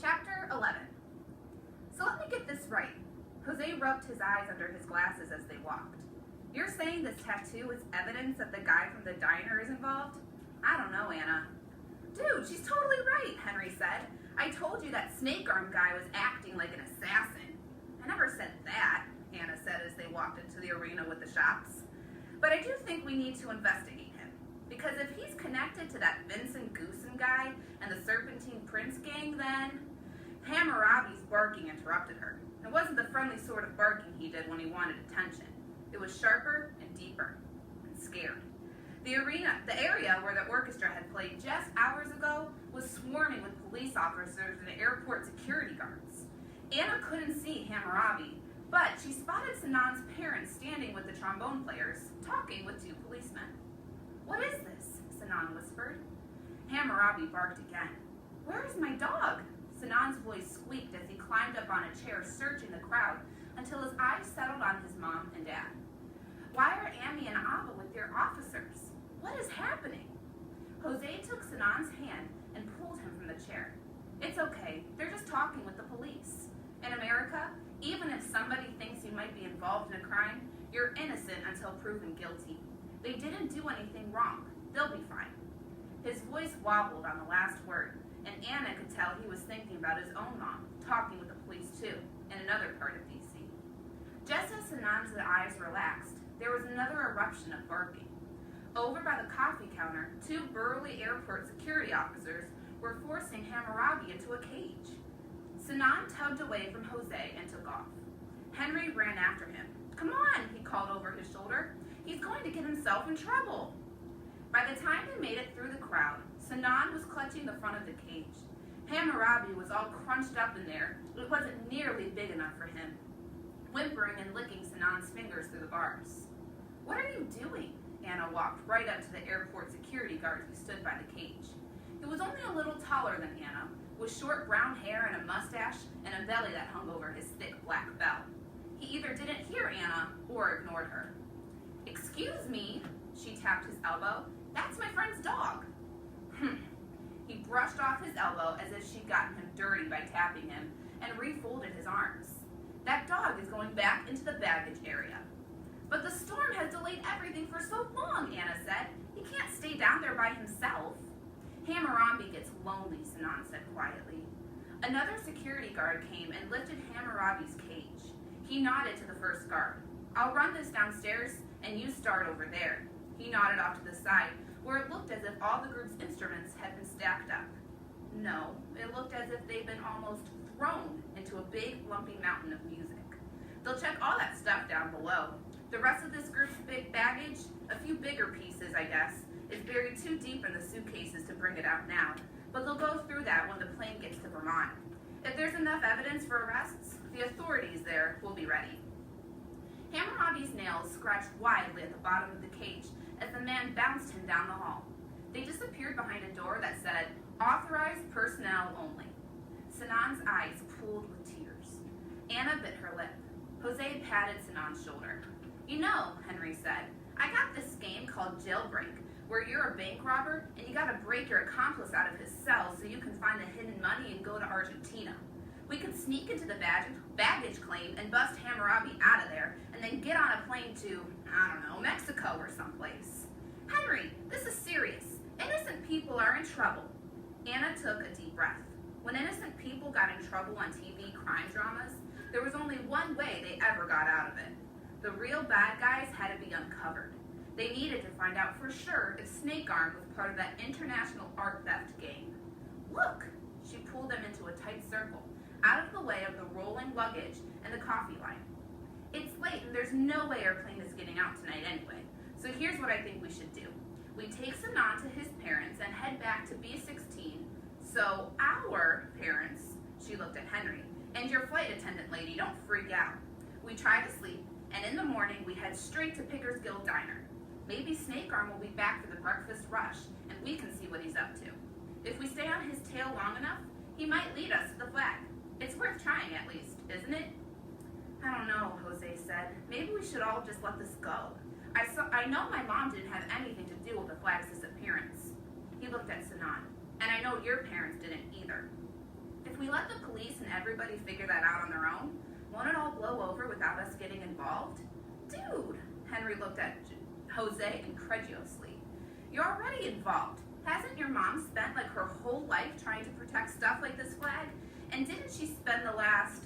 Chapter 11. So let me get this right. Jose rubbed his eyes under his glasses as they walked. You're saying this tattoo is evidence that the guy from the diner is involved? I don't know, Anna. Dude, she's totally right, Henry said. I told you that snake arm guy was acting like an assassin. I never said that, Anna said as they walked into the arena with the shops. But I do think we need to investigate him. Because if he's connected to that Vincent Goosen guy and the Serpentine Prince gang, then... Hammurabi's barking interrupted her. It wasn't the friendly sort of barking he did when he wanted attention. It was sharper and deeper and scared. The area where the orchestra had played just hours ago was swarming with police officers and airport security guards. Anna couldn't see Hammurabi, but she spotted Sinan's parents standing with the trombone players, talking with two policemen. What is this? Sinan whispered. Hammurabi barked again. Where is my dog? Sinan's voice squeaked as he climbed up on a chair, searching the crowd until his eyes settled on his mom and dad. Why are Amy and Abba with their officers? What is happening? Jose took Sinan's hand and pulled him from the chair. It's okay, they're just talking with the police. In America, even if somebody thinks you might be involved in a crime, you're innocent until proven guilty. They didn't do anything wrong. They'll be fine. His voice wobbled on the last word, and Anna could tell he was thinking about his own mom, talking with the police too, in another part of D.C. Just as Sinan's eyes relaxed, there was another eruption of barking. Over by the coffee counter, two burly airport security officers were forcing Hammurabi into a cage. Sinan tugged away from Jose and took off. Henry ran after him. Come on, he called over his shoulder. He's going to get himself in trouble. By the time they made it through the crowd, Sinan was clutching the front of the cage. Hammurabi was all crunched up in there. It wasn't nearly big enough for him, whimpering and licking Sinan's fingers through the bars. What are you doing? Anna walked right up to the airport security guard who stood by the cage. He was only a little taller than Anna, with short brown hair and a mustache and a belly that hung over his thick black belt. He either didn't hear Anna or ignored her. Excuse me, she tapped his elbow. That's my friend's dog. He brushed off his elbow as if she'd gotten him dirty by tapping him and refolded his arms. That dog is going back into the baggage area. But the storm has delayed everything for so long, Anna said. He can't stay down there by himself. Hammurabi gets lonely, Sinan said quietly. Another security guard came and lifted Hammurabi's cage. He nodded to the first guard. I'll run this downstairs and you start over there. He nodded off to the side, where it looked as if all the group's instruments had been stacked up. No, it looked as if they'd been almost thrown into a big, lumpy mountain of music. They'll check all that stuff down below. The rest of this group's big baggage, a few bigger pieces, I guess, is buried too deep in the suitcases to bring it out now, but they'll go through that when the plane gets to Vermont. If there's enough evidence for arrests, the authorities there will be ready. Hammurabi's nails scratched widely at the bottom of the cage as the man bounced him down the hall. They disappeared behind a door that said, Authorized personnel only. Sinan's eyes pooled with tears. Anna bit her lip. Jose patted Sinan's shoulder. You know, Henry said, I got this game called Jailbreak, where you're a bank robber and you gotta break your accomplice out of his cell so you can find the hidden money and go to Argentina. We could sneak into the baggage claim and bust Hammurabi out of there and then get on a plane to, I don't know, Mexico or someplace. Henry, this is serious. Innocent people are in trouble. Anna took a deep breath. When innocent people got in trouble on TV crime dramas, there was only one way they ever got out of it. The real bad guys had to be uncovered. They needed to find out for sure if Snake Arm was part of that international art theft gang. Look! She pulled them into a tight circle, out of the way of the rolling luggage and the coffee line. It's late and there's no way our plane is getting out tonight anyway, so here's what I think we should do. We take Sinan to his parents and head back to B-16, so our parents, she looked at Henry, and your flight attendant lady don't freak out. We try to sleep, and in the morning we head straight to Pickersgill Diner. Maybe Snake Arm will be back for the breakfast rush, and we can see what he's up to. If we stay on his tail long enough, he might lead us to the flag. It's worth trying at least, isn't it? I don't know, Jose said. Maybe we should all just let this go. I know my mom didn't have anything to do with the flag's disappearance. He looked at Sinan. And I know your parents didn't either. If we let let the police and everybody figure that out on their own? Won't it all blow over without us getting involved? Dude, Henry looked at Jose incredulously. You're already involved. Hasn't your mom spent like her whole life trying to protect stuff like this flag? And didn't she spend the last,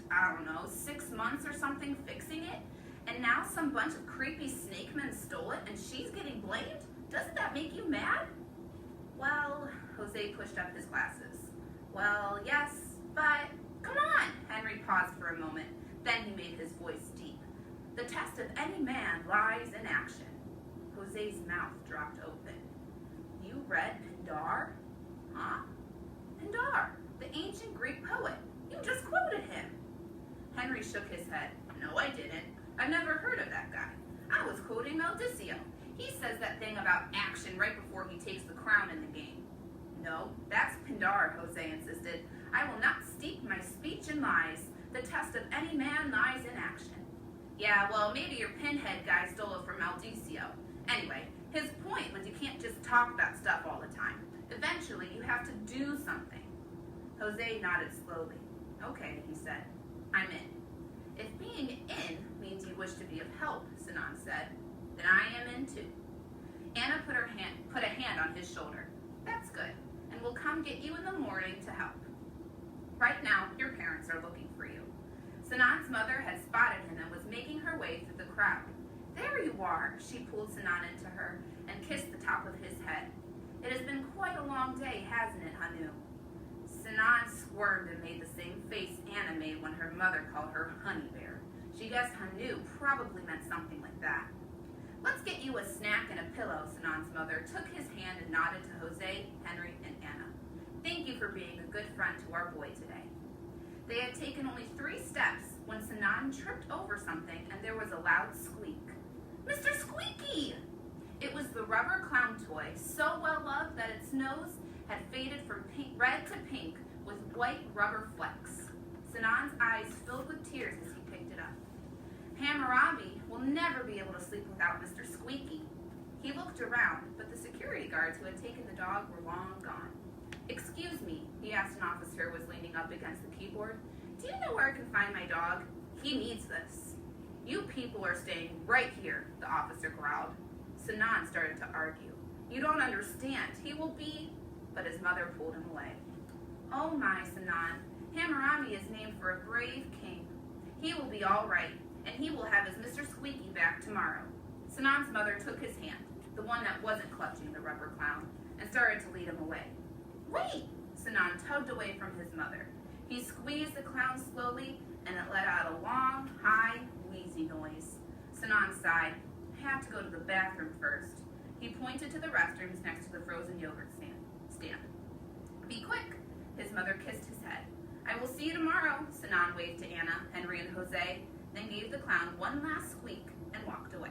6 months or something fixing it? And now some bunch of creepy snake men stole it and she's getting blamed? Doesn't that make you mad? Well, Jose pushed up his glasses. Well, yes, but come on. Henry paused for a moment. Then he made his voice deep. The test of any man lies in action. Jose's mouth dropped open. You read Pindar? Huh? Pindar, the ancient Greek poet. You just quoted him. Henry shook his head. No, I didn't. I've never heard of that guy. I was quoting Maldiccio. He says that thing about action right before he takes the crown in the game. No, that's Pindar, Jose insisted. I will not steep my speech in lies. The test of any man lies in action. Yeah, well, maybe your pinhead guy stole it from Maldiccio. Anyway, his point was you can't just talk about stuff all the time. Eventually, you have to do something. Jose nodded slowly. Okay, he said. I'm in. If being in means you wish to be of help, Sinan said, then I am in too. Anna put a hand on his shoulder. That's good, and we'll come get you in the morning to help. Right now, your parents are looking for you. Sinan's mother had spotted him and was making her way through the crowd. There you are, she pulled Sinan into her and kissed the top of his head. It has been quite a long day, hasn't it, Hanu? Sinan squirmed and made the same face Anna made when her mother called her honey bear. She guessed Hanu probably meant something like that. Let's get you a snack and a pillow, Sinan's mother took his hand and nodded to Jose, Henry, and Anna. Thank you for being a good friend to our boy today. They had taken only 3 steps when Sinan tripped over something and there was a loud squeak. Mr. Squeaky! It was the rubber clown toy, so well loved that its nose had faded from red to pink with white rubber flecks. Sinan's eyes filled with tears as he picked it up. Hammurabi will never be able to sleep without Mr. Squeaky. He looked around, but the security guards who had taken the dog were long gone. Excuse me, he asked an officer who was leaning up against the keyboard. Do you know where I can find my dog? He needs this. You people are staying right here, the officer growled. Sinan started to argue. You don't understand. He will be... But his mother pulled him away. Oh my, Sinan. Hammurabi is named for a brave king. He will be all right, and he will have his Mr. Squeaky back tomorrow. Sinan's mother took his hand, the one that wasn't clutching the rubber clown, and started to lead him away. Wait! Sinan tugged away from his mother. He squeezed the clown slowly, and it let out a long, high, wheezy noise. Sinan sighed. I have to go to the bathroom first. He pointed to the restrooms next to the frozen yogurt stand. Be quick! His mother kissed his head. I will see you tomorrow, Sinan waved to Anna, Henry, and Jose, then gave the clown one last squeak and walked away.